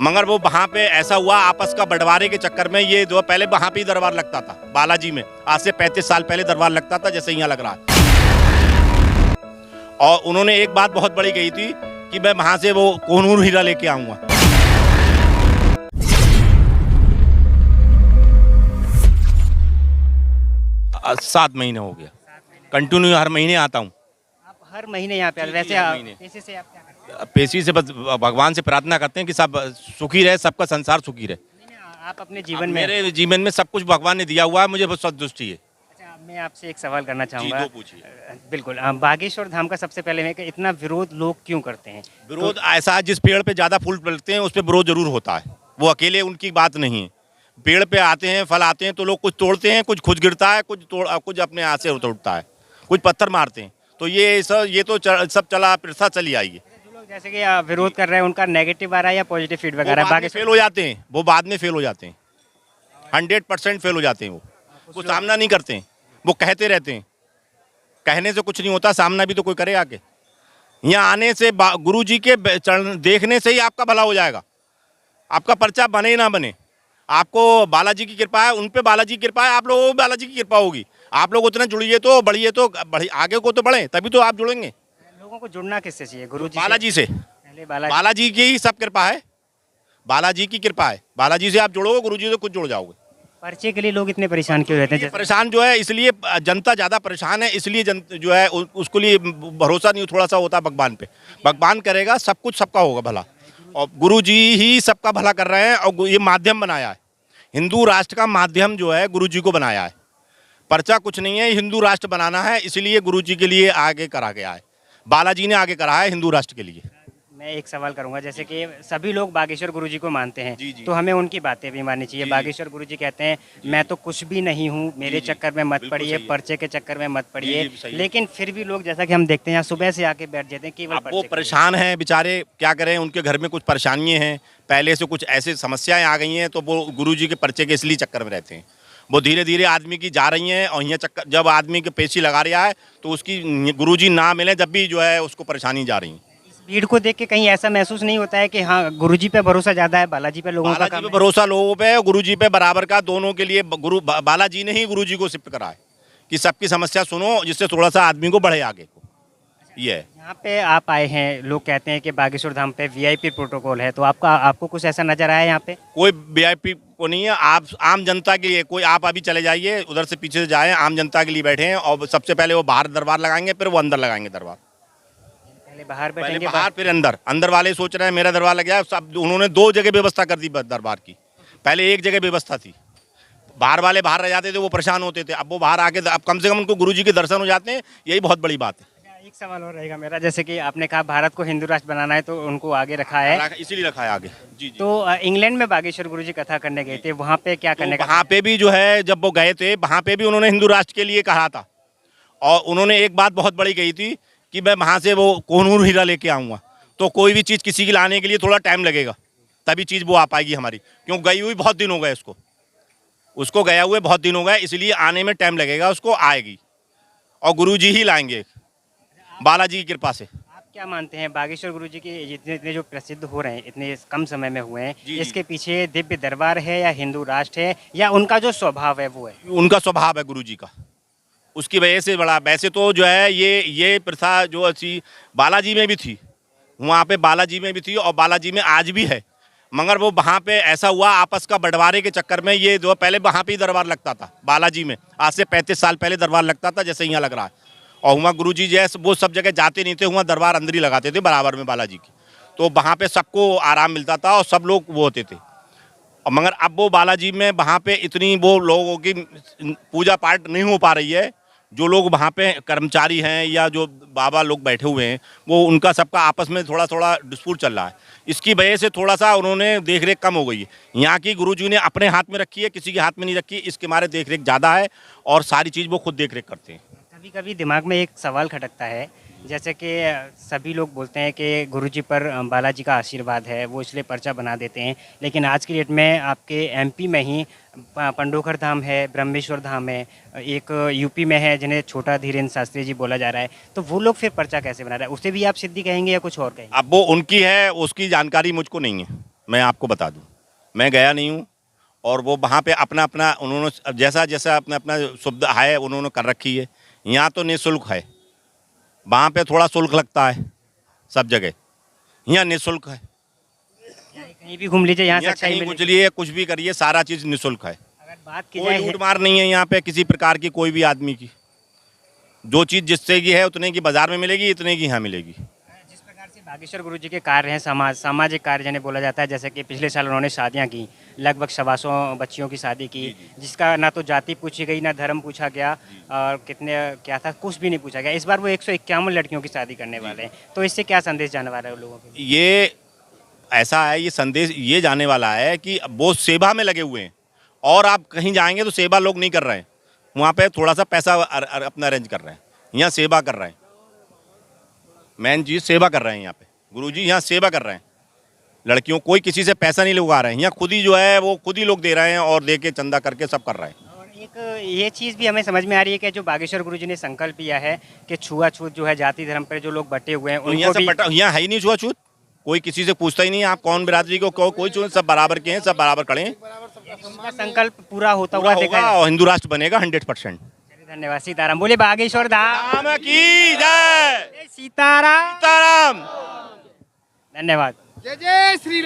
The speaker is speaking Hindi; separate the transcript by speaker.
Speaker 1: मगर वो वहाँ पे ऐसा हुआ आपस का बंटवारे के चक्कर में, ये जो पहले वहाँ पे ही दरबार लगता था बालाजी में, आज से 35 साल पहले दरबार लगता था जैसे यहाँ लग रहा है। और उन्होंने एक बात बहुत बड़ी कही थी कि मैं वहाँ से वो कोहिनूर हीरा लेके आऊँगा। 7 महीने हो गया, कंटिन्यू हर महीने आता हूँ।
Speaker 2: आप हर महीने यहाँ पे आते, वैसे
Speaker 1: हर
Speaker 2: आप
Speaker 1: महीने।
Speaker 2: पैसे से आप क्या करते हैं?
Speaker 1: पेशी से बस भगवान से प्रार्थना करते हैं कि सब सुखी रहे, सबका संसार सुखी रहे।
Speaker 2: नहीं, आप अपने जीवन में।
Speaker 1: मेरे जीवन में सब कुछ भगवान ने दिया हुआ है, मुझे बस संतुष्टि है।
Speaker 2: अच्छा, मैं आपसे एक सवाल करना चाहूँगा।
Speaker 1: दो पूछिए।
Speaker 2: बिल्कुल, बागेश्वर धाम का सबसे पहले मैं कि इतना विरोध लोग क्यों करते हैं?
Speaker 1: विरोध ऐसा है, जिस पेड़ पे ज़्यादा फूल लगते हैं उस पर विरोध जरूर होता है, वो अकेले उनकी बात नहीं है। पेड़ पे आते हैं, फल आते हैं तो लोग कुछ तोड़ते हैं, कुछ खुद गिरता है, कुछ अपने हाथ से तोड़ता है, कुछ पत्थर मारते हैं। तो ये तो सब चला प्रथा चली आई है।
Speaker 2: जो लोग जैसे कि विरोध कर रहे हैं, उनका नेगेटिव आ रहा है या पॉजिटिव फीडबैक आ
Speaker 1: वो
Speaker 2: रहा है?
Speaker 1: बाद में फेल हो जाते हैं, वो बाद में फेल हो जाते हैं, 100% फेल हो जाते हैं। वो सामना नहीं करते हैं, वो कहते रहते हैं। कहने से कुछ नहीं होता, सामना भी तो कोई करे आके। यहाँ आने से गुरु जी के चरण देखने से ही आपका भला हो जाएगा। आपका पर्चा बने ना बने, आपको बालाजी की कृपा है, उन पे बालाजी की कृपा है, आप लोगों को बालाजी की कृपा होगी। आप लोग उतना जुड़िए तो बढ़िए, तो आगे को तो बढ़े, तभी तो आप जुड़ेंगे।
Speaker 2: लोगों को जुड़ना किससे चाहिए? गुरु जी
Speaker 1: बालाजी से।
Speaker 2: पहले बालाजी।
Speaker 1: बालाजी की ही सब कृपा है, बालाजी की कृपा है। बालाजी से आप जुड़ोगे, गुरु जी से खुद जुड़ जाओगे।
Speaker 2: पर्चे के लिए लोग इतने परेशान क्यों रहते हैं?
Speaker 1: ये परेशान जो है, इसलिए जनता ज़्यादा परेशान है, इसलिए जो है उसको लिए भरोसा नहीं थोड़ा सा होता भगवान पे। भगवान करेगा सब कुछ, सबका होगा भला, और गुरु जी ही सबका भला कर रहे हैं। और ये माध्यम बनाया है, हिंदू राष्ट्र का माध्यम जो है गुरु जी को बनाया है। पर्चा कुछ नहीं है, हिंदू राष्ट्र बनाना है, इसलिए गुरु जी के लिए आगे करा गया है। बालाजी ने आगे करा है हिंदू राष्ट्र के लिए।
Speaker 2: मैं एक सवाल करूंगा, जैसे कि सभी लोग बागेश्वर गुरु जी को मानते हैं,
Speaker 1: जी, जी।
Speaker 2: तो हमें उनकी बातें भी माननी चाहिए।
Speaker 1: जी, जी।
Speaker 2: बागेश्वर गुरु जी कहते हैं मैं तो कुछ भी नहीं हूँ, मेरे
Speaker 1: जी, जी।
Speaker 2: चक्कर में मत
Speaker 1: बिल्कुल
Speaker 2: पड़िए,
Speaker 1: सही है।
Speaker 2: पर्चे के चक्कर में मत पड़िए।
Speaker 1: जी, जी, सही है।
Speaker 2: लेकिन फिर भी लोग, जैसा कि हम देखते हैं, यहाँ सुबह से आके बैठ जाते हैं केवल
Speaker 1: अब
Speaker 2: पर्चे
Speaker 1: वो
Speaker 2: के लिए।
Speaker 1: परेशान हैं बेचारे, क्या करें, उनके घर में कुछ परेशानियां हैं, पहले से कुछ ऐसे समस्याएं आ गई हैं, तो वो गुरु जी के पर्चे के इसलिए चक्कर में रहते हैं। वो धीरे धीरे आदमी की जा रही हैं, और यहाँ चक्कर जब आदमी के पेशी लगा रहा है तो उसकी गुरु जी ना मिले, जब भी जो है उसको परेशानी जा रही है।
Speaker 2: इस भीड़ को देख के कहीं ऐसा महसूस नहीं होता है कि हाँ, गुरु जी पे भरोसा ज्यादा है, बालाजी पे लोगों का
Speaker 1: बालाजी
Speaker 2: काम
Speaker 1: पे
Speaker 2: है?
Speaker 1: भरोसा लोगों पे, गुरु जी पे बराबर का, दोनों के लिए बालाजी ने ही गुरु जी को शिफ्ट करा है कि सबकी समस्या सुनो, जिससे थोड़ा सा आदमी को बढ़े आगे को। ये है।
Speaker 2: यहाँ पे आप आए हैं, लोग कहते हैं कि बागेश्वर धाम पे वीआईपी प्रोटोकॉल है, तो आपको कुछ ऐसा नजर आया यहाँ पे?
Speaker 1: कोई वीआईपी को नहीं है, आप आम जनता के लिए। कोई आप अभी चले जाइए, उधर से पीछे से जाएं, आम जनता के लिए बैठे हैं। और सबसे पहले वो बाहर दरबार लगाएंगे, फिर वो अंदर लगाएंगे दरबार।
Speaker 2: पहले बाहर
Speaker 1: पहले
Speaker 2: बैठेंगे,
Speaker 1: बाहर फिर अंदर। अंदर वाले सोच रहे हैं मेरा दरबार लग जाए, सब उन्होंने 2 जगह व्यवस्था कर दी दरबार की। पहले 1 जगह व्यवस्था थी, बाहर वाले बाहर रह जाते थे, वो परेशान होते थे। अब वो बाहर आके, अब कम से कम उनको गुरु जी के दर्शन हो जाते हैं, यही बहुत बड़ी बात है।
Speaker 2: एक सवाल और रहेगा मेरा, जैसे कि आपने कहा भारत को हिंदू राष्ट्र बनाना है, तो उनको आगे रखा है।
Speaker 1: इसीलिए रखा है आगे। जी जी।
Speaker 2: तो इंग्लैंड में बागेश्वर गुरु जी कथा करने गए थे, वहाँ पे क्या करने
Speaker 1: तो
Speaker 2: का?
Speaker 1: वहाँ पे भी जो है, जब वो गए थे वहाँ पे भी उन्होंने हिंदू राष्ट्र के लिए कहा था। और उन्होंने एक बात बहुत बड़ी कही थी कि मैं वहाँ से वो कोहिनूर हीरा लेके आऊँगा। तो कोई भी चीज़ किसी की लाने के लिए थोड़ा टाइम लगेगा, तभी चीज़ वो आ पाएगी हमारी। क्यों, गई हुई बहुत दिन हो गए उसको गया हुए बहुत दिन हो गए, इसलिए आने में टाइम लगेगा, उसको आएगी। और गुरु जी ही लाएंगे, बालाजी की कृपा से।
Speaker 2: आप क्या मानते हैं बागेश्वर गुरु जी के जितने इतने जो प्रसिद्ध हो रहे हैं, इतने कम समय में हुए हैं,
Speaker 1: जी, जी।
Speaker 2: इसके पीछे दिव्य दरबार है या हिंदू राष्ट्र है या उनका जो स्वभाव है वो है?
Speaker 1: उनका स्वभाव है गुरु जी का, उसकी वजह से बड़ा। वैसे तो जो है ये प्रथा जो अच्छी बालाजी में भी थी, वहाँ पे बालाजी में भी थी, और बालाजी में आज भी है। मगर वो वहाँ पे ऐसा हुआ आपस का बंटवारे के चक्कर में, ये जो पहले वहाँ पे ही दरबार लगता था बालाजी में, आज से 35 साल पहले दरबार लगता था जैसे यहाँ लग रहा है। और वहाँ गुरु जी जैसे वो सब जगह जाते नहीं थे, वहाँ दरबार अंदर ही लगाते थे बराबर में बालाजी की। तो वहाँ पे सबको आराम मिलता था और सब लोग वो होते थे। और मगर अब वो बालाजी में वहाँ पे इतनी वो लोगों की पूजा पाठ नहीं हो पा रही है। जो लोग वहाँ पे कर्मचारी हैं या जो बाबा लोग बैठे हुए हैं, वो उनका सबका आपस में थोड़ा थोड़ा डिस्प्यूट चल रहा है। इसकी वजह से थोड़ा सा उन्होंने देख रेख कम हो गई है। यहाँ की गुरुजी ने अपने हाथ में रखी है, किसी के हाथ में नहीं रखी, इसके मारे देख रेख ज़्यादा है और सारी चीज़ वो खुद देख रेख करते हैं।
Speaker 2: कभी कभी दिमाग में एक सवाल खटकता है, जैसे कि सभी लोग बोलते हैं कि गुरुजी पर बालाजी का आशीर्वाद है, वो इसलिए पर्चा बना देते हैं। लेकिन आज की डेट में आपके एमपी में ही पंडोखर धाम है, ब्रह्मेश्वर धाम है, एक यूपी में है जिन्हें छोटा धीरेन्द्र शास्त्री जी बोला जा रहा है, तो वो लोग फिर पर्चा कैसे बना रहे हैं? उसे भी आप सिद्धि कहेंगे या कुछ और कहेंगे?
Speaker 1: अब वो उनकी है, उसकी जानकारी मुझको नहीं है। मैं आपको बता दूं, मैं गया नहीं हूँ। और वो वहाँ पे अपना अपना उन्होंने जैसा जैसा अपना अपना सुविधा है उन्होंने कर रखी है। यहाँ तो निःशुल्क है, वहाँ पे थोड़ा शुल्क लगता है सब जगह, यहाँ निःशुल्क है।
Speaker 2: कहीं भी घूम लीजिए यहाँ से
Speaker 1: यहाँ
Speaker 2: अच्छा ही
Speaker 1: कहीं
Speaker 2: मिलेगा।
Speaker 1: गुजरिए कुछ भी करिए सारा चीज़ निःशुल्क है।
Speaker 2: अगर बात की
Speaker 1: कोई
Speaker 2: जाए
Speaker 1: लूट मार नहीं है यहाँ पे किसी प्रकार की, कोई भी आदमी की। जो चीज़ जिससे की है उतने की बाजार में मिलेगी, इतने की यहाँ मिलेगी।
Speaker 2: जिस प्रकार से बागेश्वर गुरुजी के कार्य हैं सामाजिक कार्य जिन्हें बोला जाता है, जैसे कि पिछले साल उन्होंने शादियां की, लगभग 125 बच्चियों की शादी की, जिसका ना तो जाति पूछी गई ना धर्म पूछा गया और कितने क्या था कुछ भी नहीं पूछा गया। इस बार वो 151 लड़कियों की शादी करने वाले हैं, तो इससे क्या संदेश जाने वाला है उन लोगों के?
Speaker 1: ये ऐसा है, ये संदेश ये जाने वाला है कि वो सेवा में लगे हुए हैं। और आप कहीं जाएंगे तो सेवा लोग नहीं कर रहे हैं, वहाँ पे थोड़ा सा पैसा अपना अरेंज कर रहे हैं। यहाँ सेवा कर रहे हैं, मेन चीज़ सेवा कर रहे हैं। यहाँ पे गुरुजी यहाँ सेवा कर रहे हैं लड़कियों, कोई किसी से पैसा नहीं लगा रहे हैं। यहाँ खुद ही जो है वो खुद ही लोग दे रहे हैं और दे के चंदा करके सब कर रहे हैं।
Speaker 2: और एक ये चीज़ भी हमें समझ में आ रही है कि जो बागेश्वर गुरुजी ने संकल्प लिया है कि छुआछूत जो है जाति धर्म पर जो लोग बटे हुए हैं
Speaker 1: तो यहाँ
Speaker 2: उनको
Speaker 1: सब
Speaker 2: भी
Speaker 1: यहाँ है ही नहीं छुआछूत, कोई किसी से पूछता ही नहीं आप कौन बिरादरी को कोई छूत, सब बराबर के हैं, सब बराबर खड़े हैं।
Speaker 2: उनका संकल्प पूरा होता
Speaker 1: पूरा
Speaker 2: हुआ देखा
Speaker 1: होगा
Speaker 2: है।
Speaker 1: और हिंदू राष्ट्र बनेगा 100%।
Speaker 2: चलिए, धन्यवाद। सीताराम बोले बागेश्वर धाम
Speaker 1: राम की जय,
Speaker 2: सीताराम।
Speaker 1: सीताराम।
Speaker 2: धन्यवाद।
Speaker 3: जय जय श्री राम।